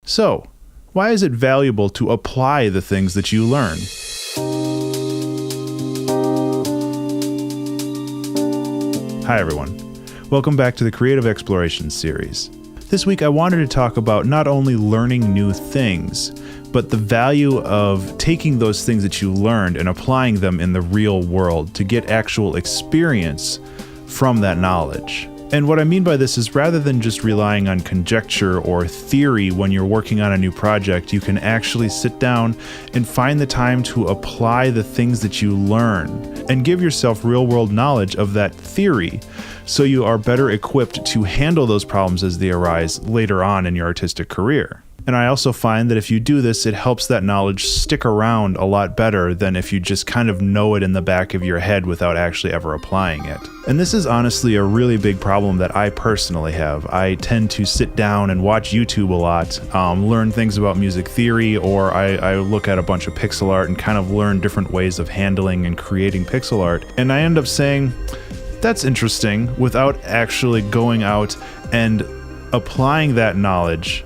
So, why is it valuable to apply the things that you learn? Hi everyone. Welcome back to the Creative Explorations series. This week I wanted to talk about not only learning new things, but the value of taking those things that you learned and applying them in the real world to get actual experience from that knowledge. And what I mean by this is rather than just relying on conjecture or theory when you're working on a new project, you can actually sit down and find the time to apply the things that you learn and give yourself real-world knowledge of that theory so you are better equipped to handle those problems as they arise later on in your artistic career. And I also find that if you do this, it helps that knowledge stick around a lot better than if you just kind of know it in the back of your head without actually ever applying it. And this is honestly a really big problem that I personally have. I tend to sit down and watch YouTube a lot, learn things about music theory, or I look at a bunch of pixel art and kind of learn different ways of handling and creating pixel art. And I end up saying, that's interesting, without actually going out and applying that knowledge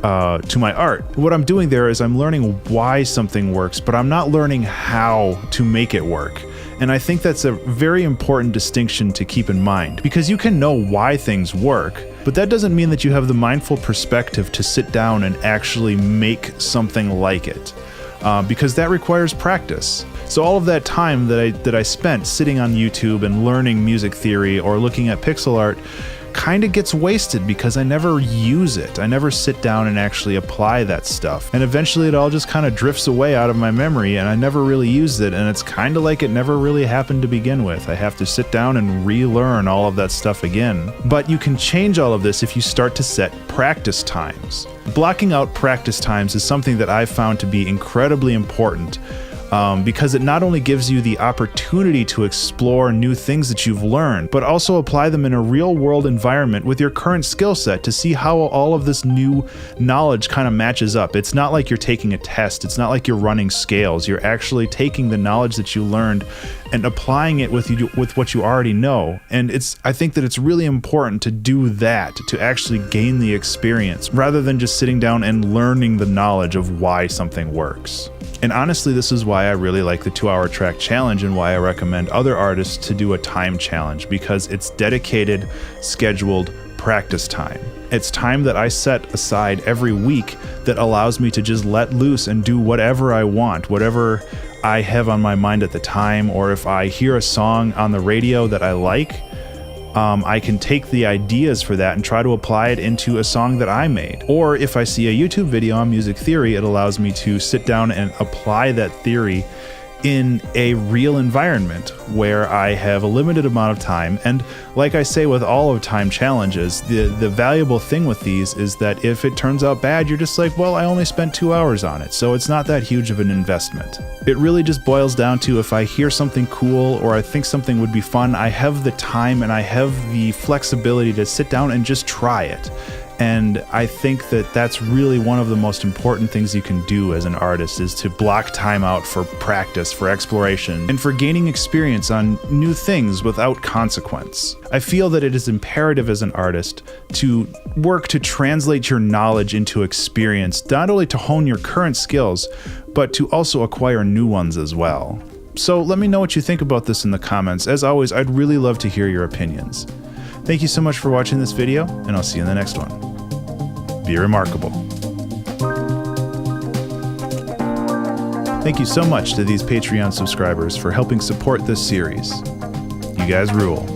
to my art. What I'm doing there is I'm learning why something works, but I'm not learning how to make it work. And I think that's a very important distinction to keep in mind, because you can know why things work, but that doesn't mean that you have the mindful perspective to sit down and actually make something like it, because that requires practice. So all of that time that I spent sitting on YouTube and learning music theory or looking at pixel art kind of gets wasted because I never use it. I never sit down and actually apply that stuff. And eventually it all just kind of drifts away out of my memory and I never really used it, and it's kind of like it never really happened to begin with. I have to sit down and relearn all of that stuff again. But you can change all of this if you start to set practice times. Blocking out practice times is something that I've found to be incredibly important. Because it not only gives you the opportunity to explore new things that you've learned, but also apply them in a real-world environment with your current skill set to see how all of this new knowledge kind of matches up. It's not like you're taking a test. It's not like you're running scales. You're actually taking the knowledge that you learned and applying it with what you already know. And I think that it's really important to do that, to actually gain the experience, rather than just sitting down and learning the knowledge of why something works. And honestly, this is why I really like the 2-hour track challenge and why I recommend other artists to do a time challenge, because it's dedicated, scheduled practice time. It's time that I set aside every week that allows me to just let loose and do whatever I want, whatever I have on my mind at the time, or if I hear a song on the radio that I like, I can take the ideas for that and try to apply it into a song that I made. Or if I see a YouTube video on music theory, it allows me to sit down and apply that theory in a real environment where I have a limited amount of time. And like I say with all of time challenges, the valuable thing with these is that if it turns out bad, you're just like, well, I only spent 2 hours on it, so it's not that huge of an investment. It really just boils down to, if I hear something cool or I think something would be fun, I have the time and I have the flexibility to sit down and just try it. And I think that that's really one of the most important things you can do as an artist, is to block time out for practice, for exploration, and for gaining experience on new things without consequence. I feel that it is imperative as an artist to work to translate your knowledge into experience, not only to hone your current skills, but to also acquire new ones as well. So let me know what you think about this in the comments. As always, I'd really love to hear your opinions. Thank you so much for watching this video, and I'll see you in the next one. Be remarkable. Thank you so much to these Patreon subscribers for helping support this series. You guys rule.